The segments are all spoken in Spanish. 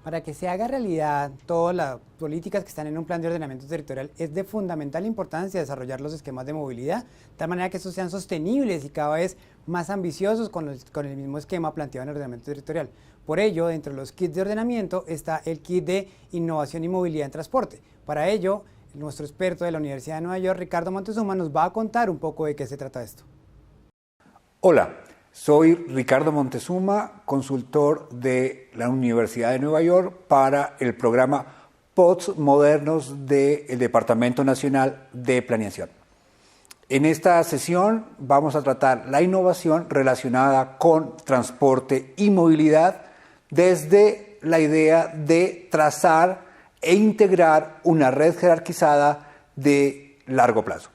Para que se haga realidad todas las políticas que están en un plan de ordenamiento territorial, es de fundamental importancia desarrollar los esquemas de movilidad, de tal manera que estos sean sostenibles y cada vez más ambiciosos con el mismo esquema planteado en el ordenamiento territorial. Por ello, dentro de los kits de ordenamiento está el kit de innovación y movilidad en transporte. Para ello, nuestro experto de la Universidad de Nueva York, Ricardo Montezuma, nos va a contar un poco de qué se trata esto. Hola. Soy Ricardo Montezuma, consultor de la Universidad de Nueva York para el programa POTS Modernos del Departamento Nacional de Planeación. En esta sesión vamos a tratar la innovación relacionada con transporte y movilidad desde la idea de trazar e integrar una red jerarquizada de largo plazo.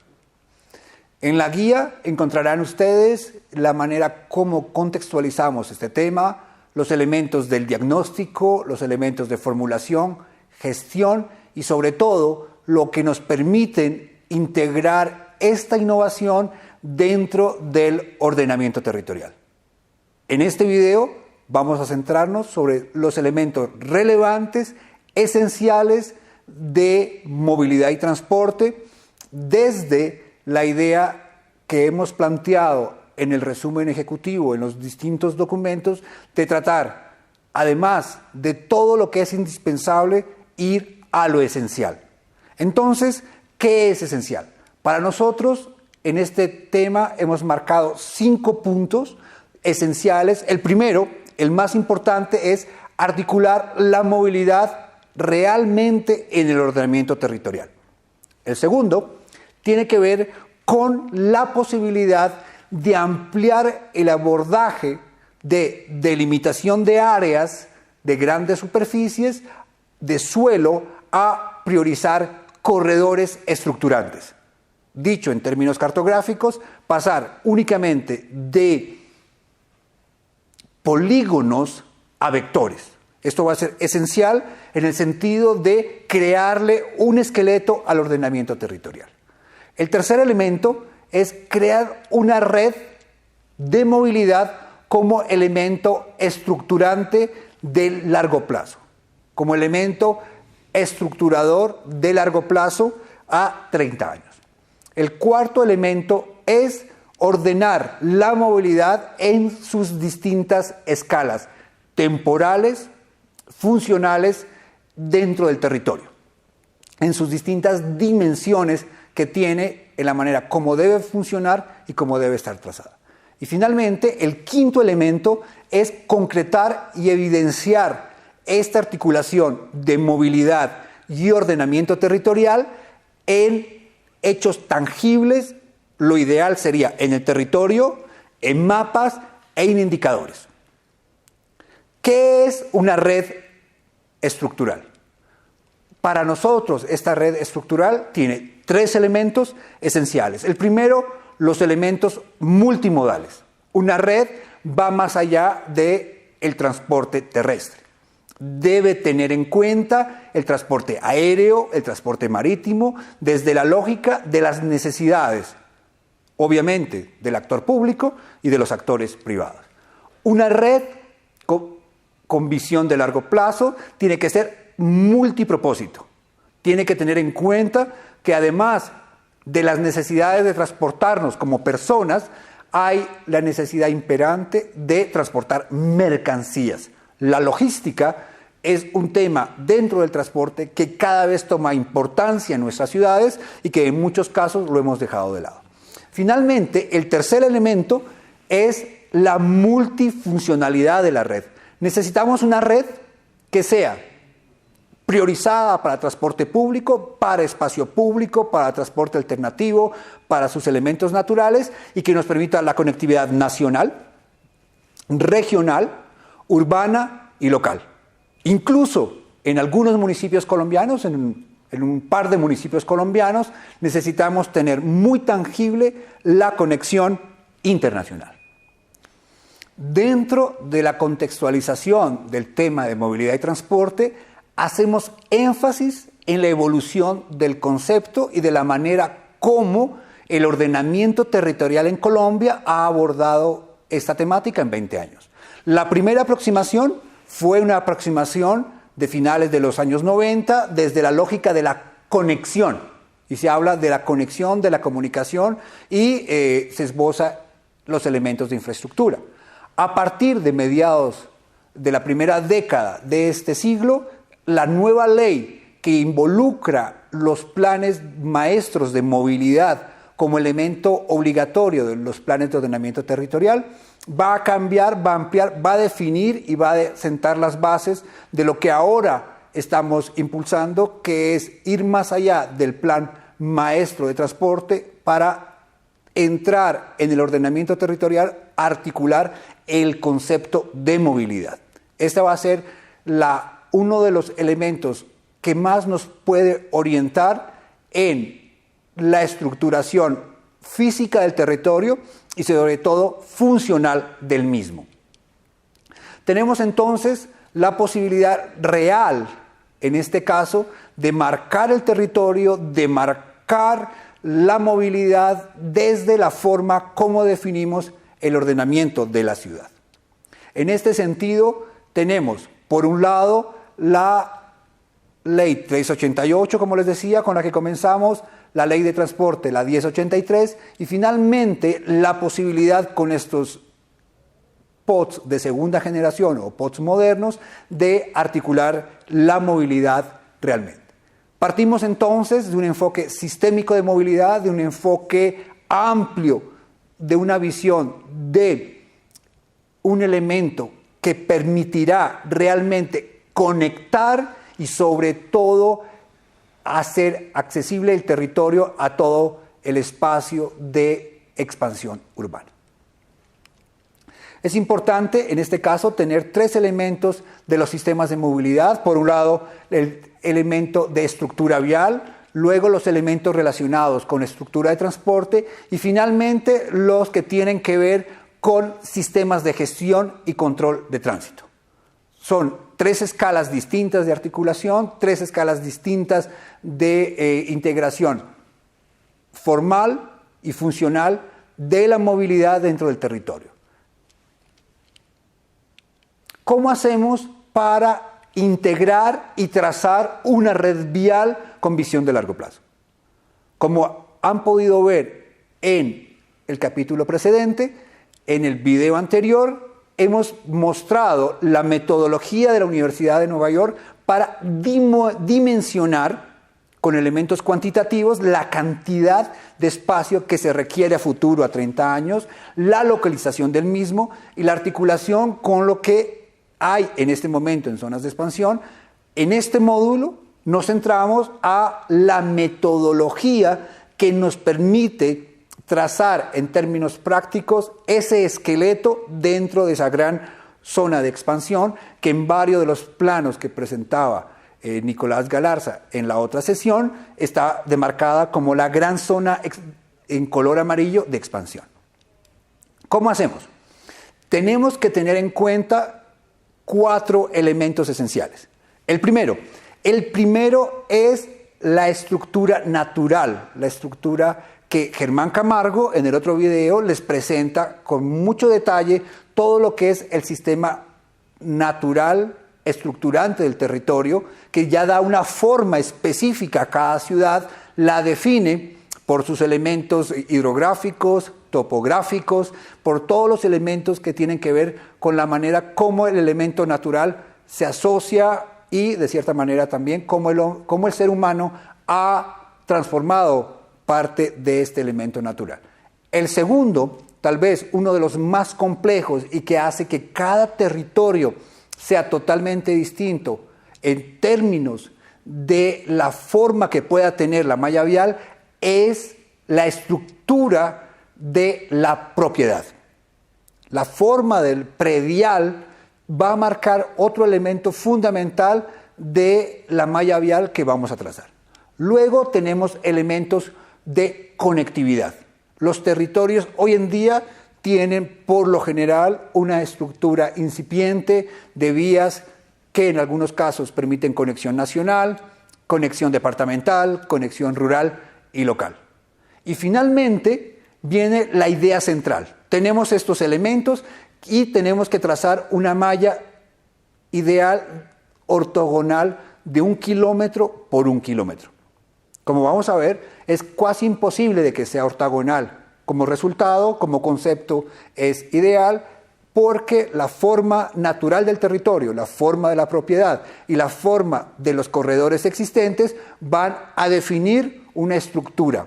En la guía encontrarán ustedes la manera como contextualizamos este tema, los elementos del diagnóstico, los elementos de formulación, gestión y sobre todo lo que nos permiten integrar esta innovación dentro del ordenamiento territorial. En este video vamos a centrarnos sobre los elementos relevantes, esenciales de movilidad y transporte desde la idea que hemos planteado en el resumen ejecutivo, en los distintos documentos, de tratar, además de todo lo que es indispensable, ir a lo esencial. Entonces, ¿qué es esencial? Para nosotros, en este tema, hemos marcado 5 puntos esenciales. El primero, el más importante, es articular la movilidad realmente en el ordenamiento territorial. El segundo tiene que ver con la posibilidad de ampliar el abordaje de delimitación de áreas de grandes superficies de suelo a priorizar corredores estructurantes. Dicho en términos cartográficos, pasar únicamente de polígonos a vectores. Esto va a ser esencial en el sentido de crearle un esqueleto al ordenamiento territorial. El tercer elemento es crear una red de movilidad como elemento estructurante de largo plazo, como elemento estructurador de largo plazo a 30 años. El cuarto elemento es ordenar la movilidad en sus distintas escalas temporales, funcionales dentro del territorio, en sus distintas dimensiones que tiene en la manera como debe funcionar y cómo debe estar trazada. Y finalmente, el quinto elemento es concretar y evidenciar esta articulación de movilidad y ordenamiento territorial en hechos tangibles. Lo ideal sería en el territorio, en mapas e en indicadores. ¿Qué es una red estructural? Para nosotros, esta red estructural tiene 3 elementos esenciales. El primero, los elementos multimodales. Una red va más allá del transporte terrestre. Debe tener en cuenta el transporte aéreo, el transporte marítimo, desde la lógica de las necesidades, obviamente, del actor público y de los actores privados. Una red con visión de largo plazo tiene que ser multipropósito. Tiene que tener en cuenta que además de las necesidades de transportarnos como personas, hay la necesidad imperante de transportar mercancías. La logística es un tema dentro del transporte que cada vez toma importancia en nuestras ciudades y que en muchos casos lo hemos dejado de lado. Finalmente, el tercer elemento es la multifuncionalidad de la red. Necesitamos una red que sea priorizada para transporte público, para espacio público, para transporte alternativo, para sus elementos naturales y que nos permita la conectividad nacional, regional, urbana y local. Incluso en algunos municipios colombianos, en un par de municipios colombianos, necesitamos tener muy tangible la conexión internacional. Dentro de la contextualización del tema de movilidad y transporte, hacemos énfasis en la evolución del concepto y de la manera como el ordenamiento territorial en Colombia ha abordado esta temática en 20 años. La primera aproximación fue una aproximación de finales de los años 90 desde la lógica de la conexión. Y se habla de la conexión, de la comunicación y se esboza los elementos de infraestructura. A partir de mediados de la primera década de este siglo, la nueva ley que involucra los planes maestros de movilidad como elemento obligatorio de los planes de ordenamiento territorial, va a cambiar, va a ampliar, va a definir y va a sentar las bases de lo que ahora estamos impulsando, que es ir más allá del plan maestro de transporte para entrar en el ordenamiento territorial, articular el concepto de movilidad. Este va a ser uno de los elementos que más nos puede orientar en la estructuración física del territorio y sobre todo funcional del mismo. Tenemos entonces la posibilidad real, en este caso, de marcar el territorio, de marcar la movilidad desde la forma como definimos el ordenamiento de la ciudad. En este sentido, tenemos, por un lado, la Ley 388, como les decía, con la que comenzamos, la Ley de Transporte, la 1083, y finalmente la posibilidad con estos POTS de segunda generación o POTS modernos de articular la movilidad realmente. Partimos entonces de un enfoque sistémico de movilidad, de un enfoque amplio, de una visión de un elemento que permitirá realmente conectar y sobre todo hacer accesible el territorio a todo el espacio de expansión urbana. Es importante en este caso tener tres elementos de los sistemas de movilidad. Por un lado, el elemento de estructura vial, luego los elementos relacionados con estructura de transporte y finalmente los que tienen que ver con sistemas de gestión y control de tránsito. Son tres escalas distintas de articulación, tres escalas distintas de integración formal y funcional de la movilidad dentro del territorio. ¿Cómo hacemos para integrar y trazar una red vial con visión de largo plazo? Como han podido ver en el capítulo precedente, en el video anterior, hemos mostrado la metodología de la Universidad de Nueva York para dimensionar con elementos cuantitativos la cantidad de espacio que se requiere a futuro, a 30 años, la localización del mismo y la articulación con lo que hay en este momento en zonas de expansión. En este módulo nos centramos a la metodología que nos permite trazar en términos prácticos ese esqueleto dentro de esa gran zona de expansión que en varios de los planos que presentaba Nicolás Galarza en la otra sesión está demarcada como la gran zona en color amarillo de expansión. ¿Cómo hacemos? Tenemos que tener en cuenta 4 elementos esenciales. El primero es la estructura natural, la estructura que Germán Camargo en el otro video les presenta con mucho detalle todo lo que es el sistema natural estructurante del territorio, que ya da una forma específica a cada ciudad, la define por sus elementos hidrográficos, topográficos, por todos los elementos que tienen que ver con la manera como el elemento natural se asocia y de cierta manera también cómo el ser humano ha transformado parte de este elemento natural. El segundo, tal vez uno de los más complejos y que hace que cada territorio sea totalmente distinto en términos de la forma que pueda tener la malla vial, es la estructura de la propiedad. La forma del predial va a marcar otro elemento fundamental de la malla vial que vamos a trazar. Luego tenemos elementos de conectividad. Los territorios hoy en día tienen por lo general una estructura incipiente de vías que en algunos casos permiten conexión nacional, conexión departamental, conexión rural y local. Y finalmente viene la idea central. Tenemos estos elementos y tenemos que trazar una malla ideal ortogonal de 1 kilómetro por 1 kilómetro. Como vamos a ver, es casi imposible de que sea ortogonal. Como resultado, como concepto, es ideal porque la forma natural del territorio, la forma de la propiedad y la forma de los corredores existentes van a definir una estructura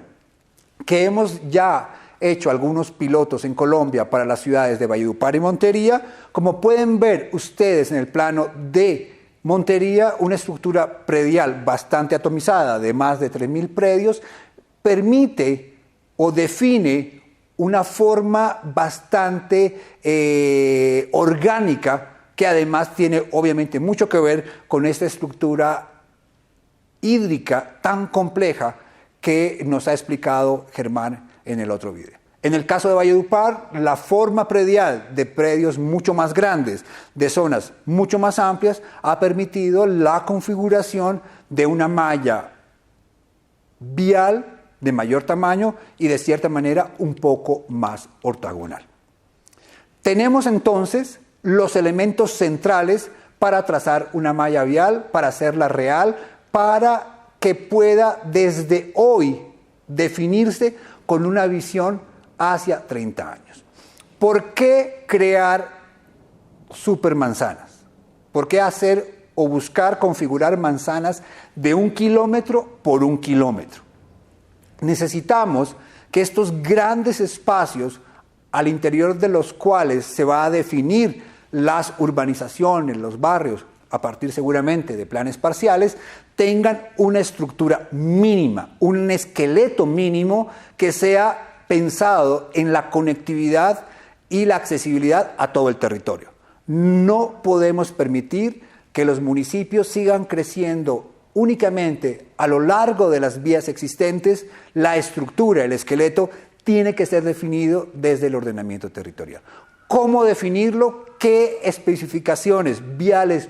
que hemos ya hecho algunos pilotos en Colombia para las ciudades de Valledupar y Montería. Como pueden ver ustedes en el plano de Montería, una estructura predial bastante atomizada de más de 3.000 predios permite o define una forma bastante orgánica que además tiene obviamente mucho que ver con esta estructura hídrica tan compleja que nos ha explicado Germán en el otro video. En el caso de Valledupar, la forma predial de predios mucho más grandes, de zonas mucho más amplias, ha permitido la configuración de una malla vial de mayor tamaño y de cierta manera un poco más ortogonal. Tenemos entonces los elementos centrales para trazar una malla vial, para hacerla real, para que pueda desde hoy definirse con una visión hacia 30 años. ¿Por qué crear supermanzanas? ¿Por qué hacer o buscar configurar manzanas de 1 kilómetro por 1 kilómetro? Necesitamos que estos grandes espacios al interior de los cuales se va a definir las urbanizaciones, los barrios, a partir seguramente de planes parciales, tengan una estructura mínima, un esqueleto mínimo que sea pensado en la conectividad y la accesibilidad a todo el territorio. No podemos permitir que los municipios sigan creciendo únicamente a lo largo de las vías existentes. La estructura, el esqueleto, tiene que ser definido desde el ordenamiento territorial. ¿Cómo definirlo? ¿Qué especificaciones viales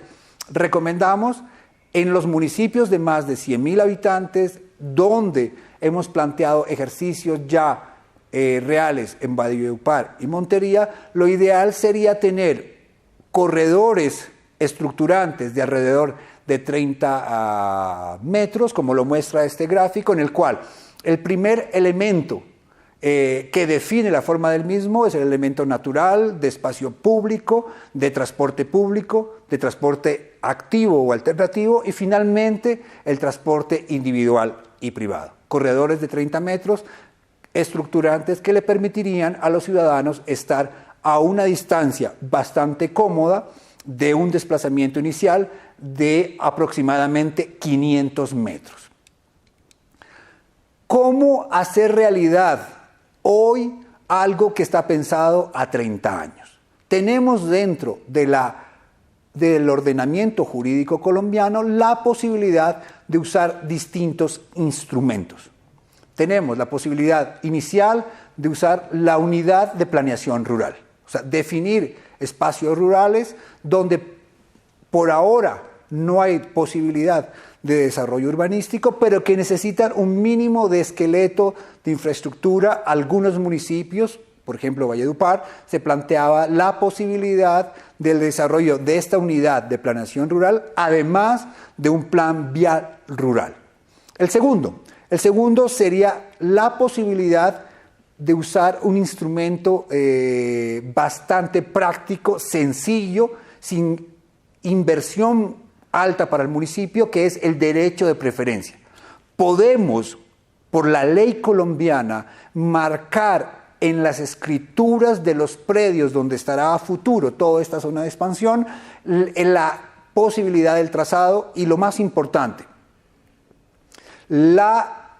recomendamos? En los municipios de más de 100.000 habitantes, donde hemos planteado ejercicios ya reales en Valledupar y Montería, lo ideal sería tener corredores estructurantes de alrededor de 30 metros, como lo muestra este gráfico, en el cual el primer elemento que define la forma del mismo es el elemento natural de espacio público, de transporte activo o alternativo, y finalmente el transporte individual y privado. Corredores de 30 metros estructurantes que le permitirían a los ciudadanos estar a una distancia bastante cómoda de un desplazamiento inicial de aproximadamente 500 metros. ¿Cómo hacer realidad hoy algo que está pensado a 30 años? Tenemos dentro del ordenamiento jurídico colombiano la posibilidad de usar distintos instrumentos. Tenemos la posibilidad inicial de usar la unidad de planeación rural, o sea, definir espacios rurales donde por ahora no hay posibilidad de desarrollo urbanístico, pero que necesitan un mínimo de esqueleto de infraestructura. Algunos municipios, por ejemplo Valledupar, se planteaba la posibilidad del desarrollo de esta unidad de planeación rural, además de un plan vial rural. El segundo sería la posibilidad de usar un instrumento bastante práctico, sencillo, sin inversión alta para el municipio, que es el derecho de preferencia. Podemos, por la ley colombiana, marcar en las escrituras de los predios donde estará a futuro toda esta zona de expansión la posibilidad del trazado y, lo más importante, la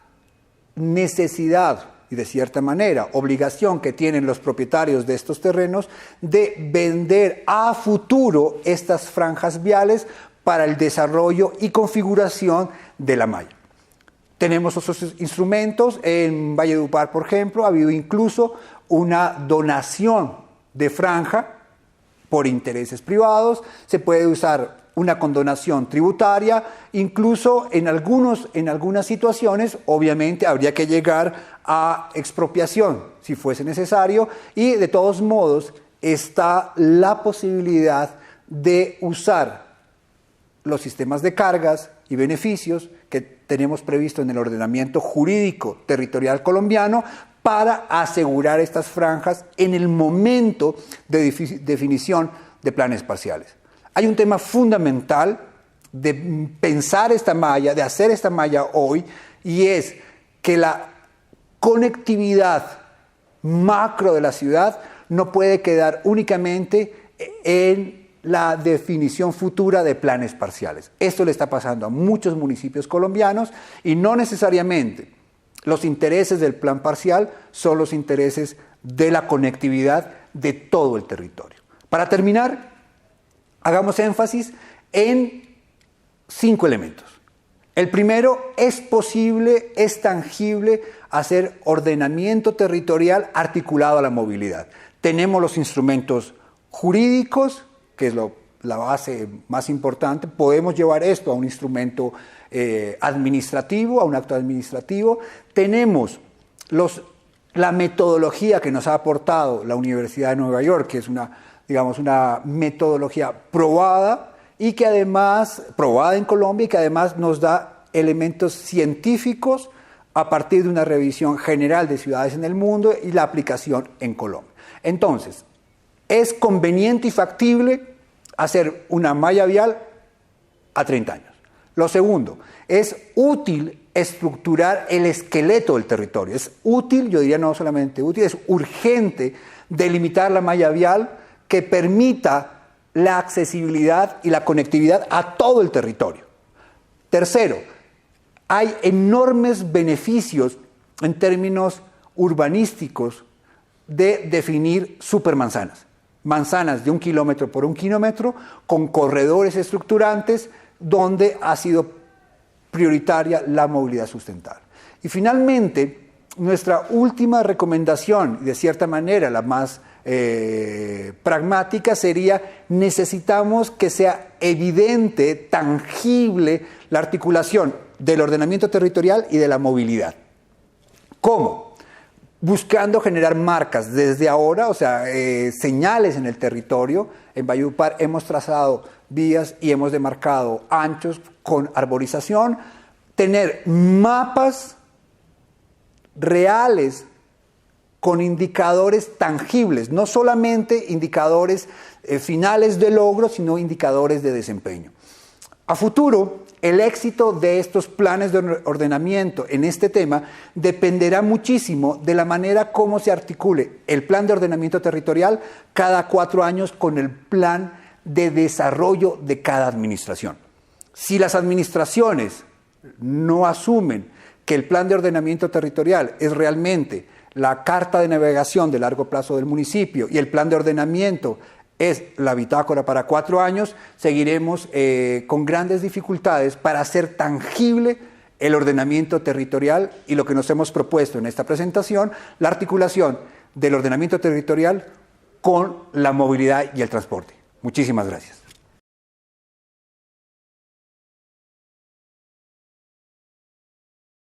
necesidad y de cierta manera obligación que tienen los propietarios de estos terrenos de vender a futuro estas franjas viales para el desarrollo y configuración de la malla. Tenemos otros instrumentos. En Valledupar, por ejemplo, ha habido incluso una donación de franja por intereses privados. Se puede usar una condonación tributaria, incluso en algunas situaciones, obviamente habría que llegar a expropiación si fuese necesario, y de todos modos está la posibilidad de usar los sistemas de cargas y beneficios que tenemos previsto en el ordenamiento jurídico territorial colombiano para asegurar estas franjas en el momento de definición de planes parciales. Hay un tema fundamental de pensar esta malla, de hacer esta malla hoy, y es que la conectividad macro de la ciudad no puede quedar únicamente en la definición futura de planes parciales. Esto le está pasando a muchos municipios colombianos y no necesariamente los intereses del plan parcial son los intereses de la conectividad de todo el territorio. Para terminar, hagamos énfasis en 5 elementos. El primero, es posible, es tangible hacer ordenamiento territorial articulado a la movilidad. Tenemos los instrumentos jurídicos, que es la base más importante. Podemos llevar esto a un instrumento administrativo, a un acto administrativo. Tenemos la metodología que nos ha aportado la Universidad de Nueva York, que es una metodología probada y que además, probada en Colombia, y que además nos da elementos científicos a partir de una revisión general de ciudades en el mundo y la aplicación en Colombia. Entonces, es conveniente y factible hacer una malla vial a 30 años. Lo segundo, es útil estructurar el esqueleto del territorio. Es útil, yo diría no solamente útil, es urgente delimitar la malla vial que permita la accesibilidad y la conectividad a todo el territorio. Tercero, hay enormes beneficios en términos urbanísticos de definir supermanzanas. Manzanas de 1 kilómetro por 1 kilómetro, con corredores estructurantes, donde ha sido prioritaria la movilidad sustentable. Y finalmente, nuestra última recomendación, de cierta manera la más pragmática, sería: necesitamos que sea evidente, tangible, la articulación del ordenamiento territorial y de la movilidad. ¿Cómo? Buscando generar marcas desde ahora, o sea, señales en el territorio. En Valledupar hemos trazado vías y hemos demarcado anchos con arborización, tener mapas reales con indicadores tangibles, no solamente indicadores finales de logro, sino indicadores de desempeño. A futuro, el éxito de estos planes de ordenamiento en este tema dependerá muchísimo de la manera como se articule el plan de ordenamiento territorial cada 4 años con el plan de desarrollo de cada administración. Si las administraciones no asumen que el plan de ordenamiento territorial es realmente la carta de navegación de largo plazo del municipio y el plan de ordenamiento es la bitácora para 4 años, seguiremos con grandes dificultades para hacer tangible el ordenamiento territorial y lo que nos hemos propuesto en esta presentación, la articulación del ordenamiento territorial con la movilidad y el transporte. Muchísimas gracias.